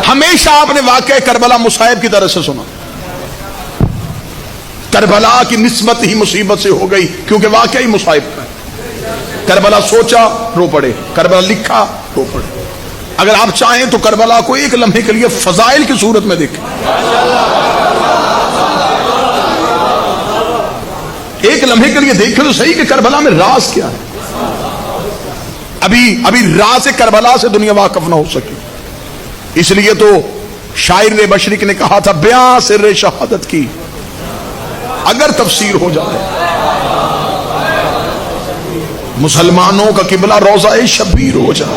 ہمیشہ آپ نے واقعہ کربلا مصائب کی طرح سے سنا. کربلا کی نسبت ہی مصیبت سے ہو گئی کیونکہ واقعہ ہی مصائب کا ہے. کربلا سوچا رو پڑے, کربلا لکھا رو پڑے. اگر آپ چاہیں تو کربلا کو ایک لمحے کے لیے فضائل کی صورت میں دیکھیں. ایک لمحے کے لیے دیکھیں تو صحیح کہ کربلا میں راز کیا ہے. ابھی راز کربلا سے دنیا واقف نہ ہو سکی. اس لیے تو شاعر مشرق نے کہا تھا بیاں سر شہادت کی اگر تفسیر ہو جائے. مسلمانوں کا قبلہ روضہ شبیر ہو جائے.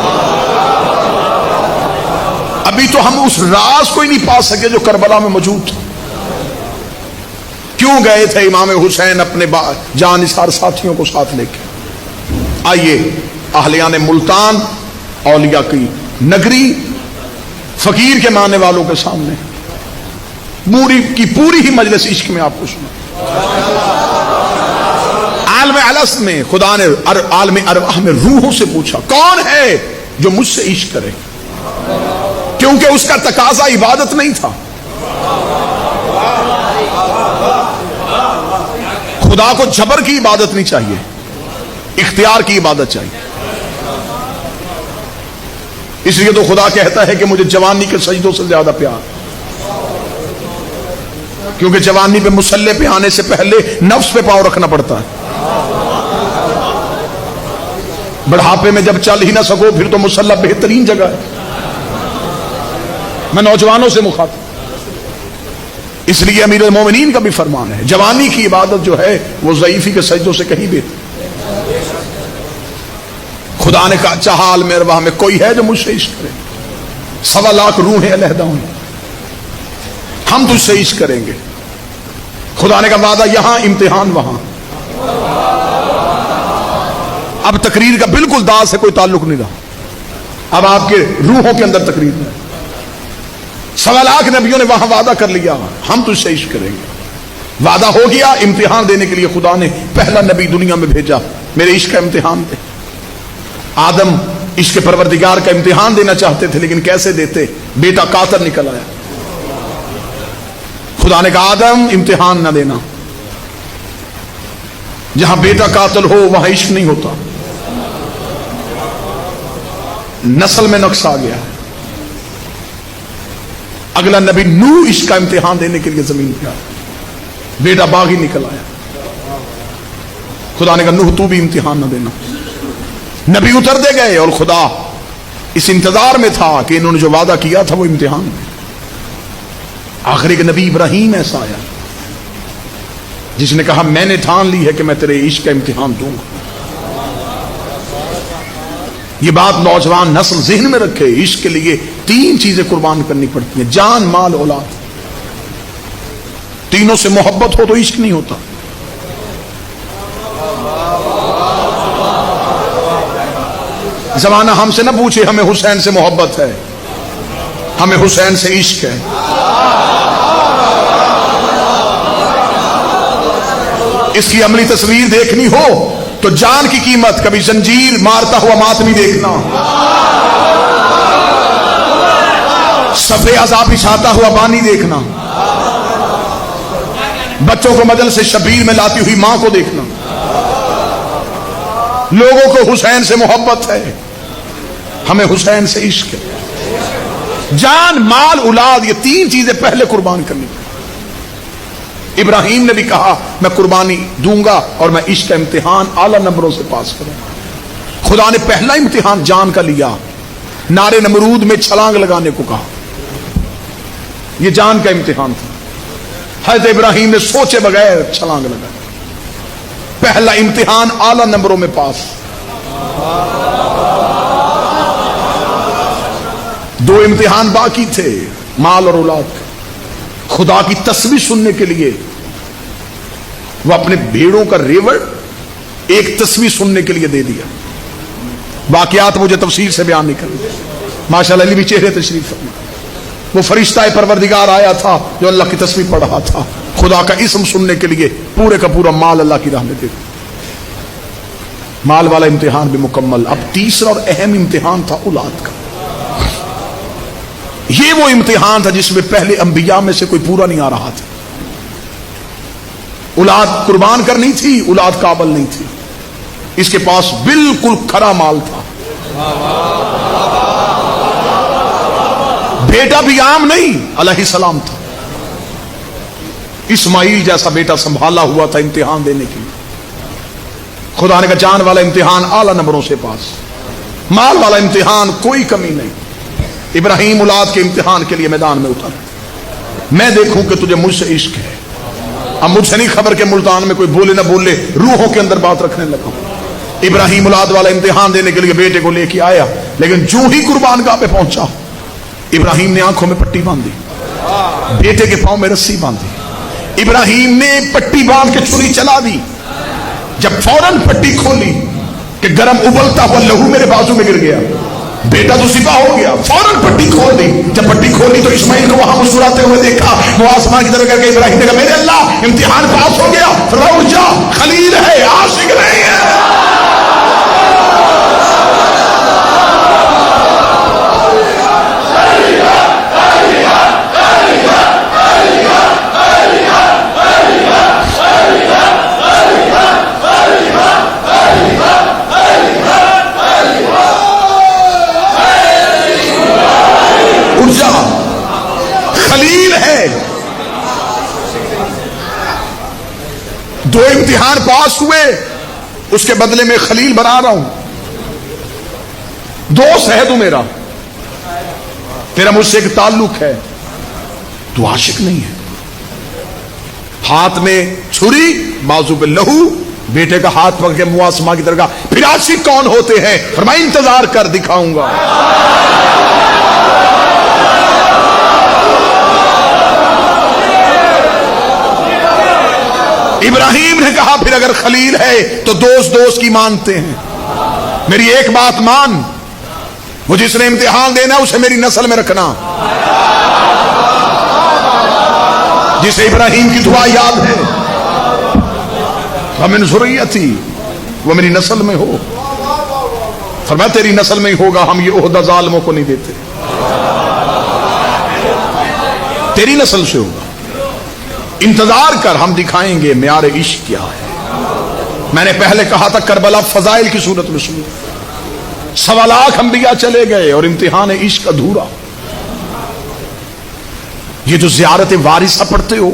ابھی تو ہم اس راز کو ہی نہیں پا سکے جو کربلا میں موجود تھا. کیوں گئے تھے امام حسین اپنے جانثار ساتھیوں کو ساتھ لے کے؟ آئیے اہلیان ملتان اولیاء کی نگری فقیر کے ماننے والوں کے سامنے پوری ہی مجلس عشق میں آپ کو سنا. عالم الست میں خدا نے عالم ارواح میں روحوں سے پوچھا کون ہے جو مجھ سے عشق کرے, کیونکہ اس کا تقاضا عبادت نہیں تھا. خدا کو جبر کی عبادت نہیں چاہیے, اختیار کی عبادت چاہیے. اس لیے تو خدا کہتا ہے کہ مجھے جوانی کے سجدوں سے زیادہ پیار, کیونکہ جوانی پہ مصلے پہ آنے سے پہلے نفس پہ پاؤں رکھنا پڑتا ہے. بڑھاپے میں جب چل ہی نہ سکو پھر تو مصلی بہترین جگہ ہے. میں نوجوانوں سے مخاطب, اس لیے امیر المومنین کا بھی فرمان ہے جوانی کی عبادت جو ہے وہ ضعیفی کے سجدوں سے کہیں بہتر. خدا نے کہا چاہا عالم ارواح میں کوئی ہے جو مجھ سے عشق کرے, 1.25 لاکھ روحیں علیحدہ ہوئی, ہم تجھ سے عشق کریں گے. خدا نے کہا وعدہ یہاں امتحان وہاں. اب تقریر کا بالکل داغ سے کوئی تعلق نہیں رہا, اب آپ کے روحوں کے اندر تقریر ہے. 1.25 لاکھ نبیوں نے وہاں وعدہ کر لیا ہم تجھ سے عشق کریں گے. وعدہ ہو گیا, امتحان دینے کے لیے خدا نے پہلا نبی دنیا میں بھیجا, میرے عشق کا امتحان دے. آدم عشق پروردگار کا امتحان دینا چاہتے تھے لیکن کیسے دیتے, بیٹا قاتل نکل آیا. خدا نے کہا آدم امتحان نہ دینا, جہاں بیٹا قاتل ہو وہاں عشق نہیں ہوتا. نسل میں نقص آ گیا. اگلا نبی نوح عشق کا امتحان دینے کے لیے زمین پہ آیا, بیٹا باغی نکل آیا. خدا نے کہا نوح تو بھی امتحان نہ دینا. نبی اترتے گئے اور خدا اس انتظار میں تھا کہ انہوں نے جو وعدہ کیا تھا وہ امتحان میں. آخر ایک نبی ابراہیم ایسا آیا جس نے کہا میں نے ٹھان لی ہے کہ میں تیرے عشق کا امتحان دوں گا. یہ بات نوجوان نسل ذہن میں رکھے, عشق کے لیے 3 چیزیں قربان کرنی پڑتی ہیں, جان مال اولاد. تینوں سے محبت ہو تو عشق نہیں ہوتا. زمانہ ہم سے نہ پوچھے ہمیں حسین سے محبت ہے, ہمیں حسین سے عشق ہے. اس کی عملی تصویر دیکھنی ہو تو جان کی قیمت, کبھی زنجیر مارتا ہوا ماتمی دیکھنا, صفے عذاب بچھاتا ہوا بانی دیکھنا, بچوں کو مجلس سے شبیر میں لاتی ہوئی ماں کو دیکھنا. لوگوں کو حسین سے محبت ہے, ہمیں حسین سے عشق ہے. جان مال اولاد یہ 3 چیزیں پہلے قربان کرنی پڑی. ابراہیم نے بھی کہا میں قربانی دوں گا اور میں عشق کا امتحان اعلی نمبروں سے پاس کروں گا. خدا نے پہلا امتحان جان کا لیا, نارے نمرود میں چھلانگ لگانے کو کہا. یہ جان کا امتحان تھا. حضرت ابراہیم نے سوچے بغیر چھلانگ لگائی. پہلا امتحان اعلی نمبروں میں پاس. 2 امتحان باقی تھے, مال اور اولاد. خدا کی تسبیح سننے کے لیے وہ اپنے بھیڑوں کا ریوڑ ایک تسبیح سننے کے لیے دے دیا. واقعات مجھے تفصیل سے بیان نہیں کرنا, ماشاءاللہ علی بھی چہرے تشریف فرما. وہ فرشتہ پروردگار آیا تھا جو اللہ کی تسبیح پڑھ رہا تھا, خدا کا اسم سننے کے لیے پورے کا پورا مال اللہ کی راہ میں دے دیا. مال والا امتحان بھی مکمل. اب تیسرا اور اہم امتحان تھا اولاد کا. یہ وہ امتحان تھا جس میں پہلے انبیاء میں سے کوئی پورا نہیں آ رہا تھا. اولاد قربان کرنی تھی، اولاد قابل نہیں تھی. اس کے پاس بالکل کھرا مال تھا. بیٹا بھی عام نہیں، علیہ السلام تھا. اسماعیل جیسا بیٹا سنبھالا ہوا تھا امتحان دینے کے لیے. خدا نے کہا جان والا امتحان اعلی نمبروں سے پاس، مال والا امتحان کوئی کمی نہیں. ابراہیم اولاد کے امتحان کے لیے میدان میں اترا. میں دیکھوں کہ تجھے مجھ سے عشق ہے. اب مجھ سے نہیں خبر کہ ملتان میں کوئی بولے نہ بولے، روحوں کے اندر بات رکھنے لگا. ابراہیم اولاد والا امتحان دینے کے لیے بیٹے کو لے کے آیا، لیکن جو ہی قربان گاہ پہ پہنچا ابراہیم نے آنکھوں میں پٹی باندھی، بیٹے کے پاؤں میں رسی باندھی. ابراہیم نے پٹی باندھ کے چھری چلا دی. جب فوراً پٹی کھولی کہ گرم ابلتا ہوا لہو میرے بازو میں گر گیا. بیٹا تو سپاہ ہو گیا، فوراً پٹی کھول دی. جب پٹی کھولی تو اسماعیل کو وہاں مسکراتے ہوئے دیکھا. وہ آسمان کی طرف کر کے ابراہیم نے کہا میرے اللہ امتحان پاس ہو گیا. فرمایا جا، خلیل ہے، عاشق نہیں ہے. خلیل ہے. دو امتحان پاس ہوئے، اس کے بدلے میں خلیل بنا رہا ہوں. دوست ہے تو میرا، تیرا مجھ سے ایک تعلق ہے، تو عاشق نہیں ہے. ہاتھ میں چھری، بازو پہ لہو، بیٹے کا ہاتھ پکڑ کے منہ آسمان کی طرف کہا پھر عاشق کون ہوتے ہیں؟ فرمایا انتظار کر دکھاؤں گا. ابراہیم نے کہا پھر اگر خلیل ہے تو دوست دوست کی مانتے ہیں. میری ایک بات مان، وہ جس نے امتحان دینا اسے میری نسل میں رکھنا. جسے ابراہیم کی دعا یاد ہے، وَمِنْ ذُرِّيَّتِي، وہ میری نسل میں ہو. فرمایا تیری نسل میں ہی ہوگا، ہم یہ عہدہ ظالموں کو نہیں دیتے، تیری نسل سے ہوگا. انتظار کر، ہم دکھائیں گے معیار عشق کیا ہے. میں نے پہلے کہا تھا کربلا فضائل کی صورت میں شروع، 1.25 لاکھ انبیاء چلے گئے اور امتحان عشق ادھورا. یہ جو زیارت وارثہ پڑھتے ہو،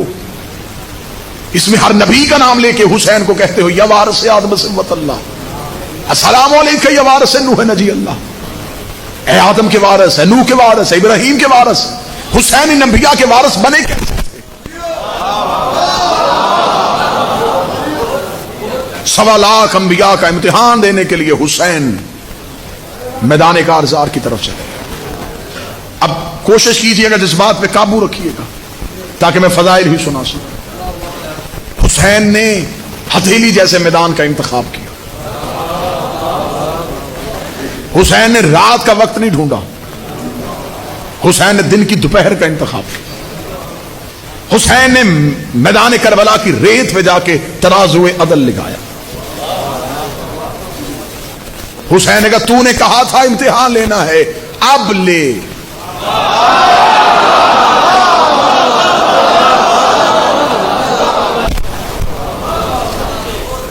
اس میں ہر نبی کا نام لے کے حسین کو کہتے ہو یا وارث آدم صبوت اللہ، السلام علیکم یا وارث نوح نجی اللہ. اے آدم کے وارث، اے نوح کے وارث، اے ابراہیم کے وارث. حسین ان انبیاء کے وارث بنے کیسے؟ 1.25 لاکھ انبیاء کا امتحان دینے کے لیے حسین میدان کارزار کی طرف چلے. اب کوشش کیجئے گا، جذبات پہ قابو رکھیے گا تاکہ میں فضائل ہی سنا سکوں. حسین نے ہتھیلی جیسے میدان کا انتخاب کیا. حسین نے رات کا وقت نہیں ڈھونڈا، حسین نے دن کی دوپہر کا انتخاب کیا. حسین نے میدان کربلا کی ریت پہ جا کے ترازو عدل لگایا. حسین نے کہا تو نے کہا تھا امتحان لینا ہے، اب لے.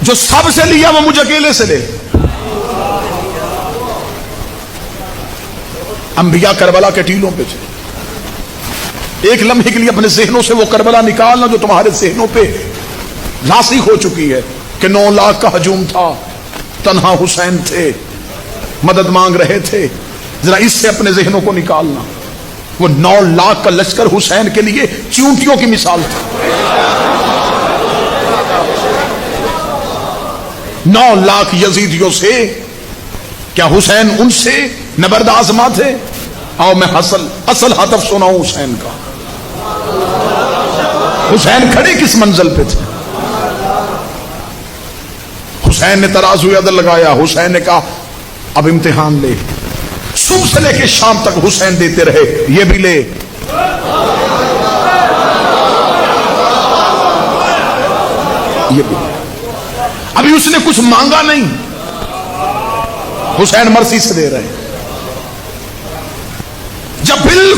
جو سب سے لیا وہ مجھ اکیلے سے لے. انبیاء کربلا کے ٹیلوں پہ تھے. ایک لمحے کے لیے اپنے ذہنوں سے وہ کربلا نکالنا جو تمہارے ذہنوں پہ راسخ ہو چکی ہے کہ 9 لاکھ کا ہجوم تھا، تنہا حسین تھے، مدد مانگ رہے تھے. ذرا اس سے اپنے ذہنوں کو نکالنا. وہ 9 لاکھ کا لشکر حسین کے لیے چونٹیوں کی مثال تھا. 9 لاکھ یزیدیوں سے کیا حسین ان سے نبرد آزما تھے؟ آؤ میں اصل ہدف سناؤں حسین کا. حسین کھڑے کس منزل پہ تھے؟ حسین نے ترازو عدل لگایا. حسین نے کہا اب امتحان لے. صبح سے لے کے شام تک حسین دیتے رہے، یہ بھی لے. یہ بھی. ابھی اس نے کچھ مانگا نہیں، حسین مرضی سے دے رہے. جب بالکل